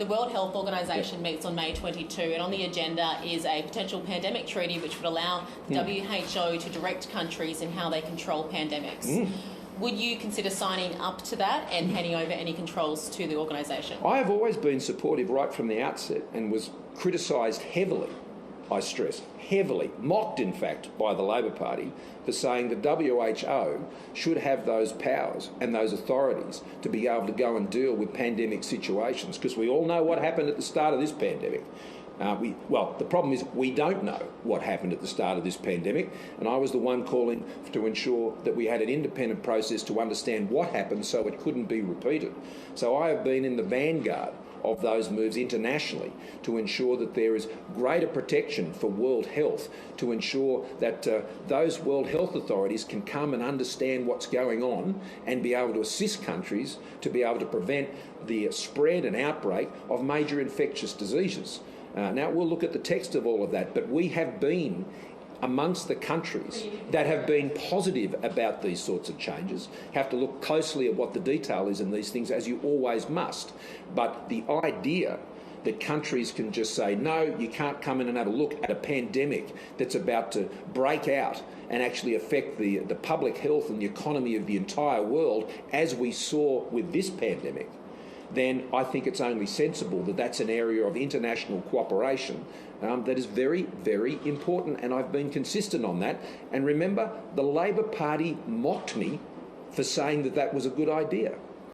The World Health Organisation meets on May 22, and on the agenda is a potential pandemic treaty which would allow the WHO to direct countries in how they control pandemics. Would you consider signing up to that and handing over any controls to the organisation? I have always been supportive right from the outset and was criticised heavily, I stress, heavily, mocked in fact by the Labor Party for saying the WHO should have those powers and those authorities to be able to go and deal with pandemic situations, because we all know what happened at the start of this pandemic. The problem is we don't know what happened at the start of this pandemic, and I was the one calling to ensure that we had an independent process to understand what happened so it couldn't be repeated. So I have been in the vanguard of those moves internationally to ensure that there is greater protection for world health, to ensure that those world health authorities can come and understand what's going on and be able to assist countries to be able to prevent the spread and outbreak of major infectious diseases. Now, we'll look at the text of all of that, but we have been amongst the countries that have been positive about these sorts of changes. Have to look closely at what the detail is in these things, as you always must. But the idea that countries can just say, no, you can't come in and have a look at a pandemic that's about to break out and actually affect the public health and the economy of the entire world, as we saw with this pandemic, then I think it's only sensible that that's an area of international cooperation that is very, very important, and I've been consistent on that. And remember, the Labor Party mocked me for saying that that was a good idea.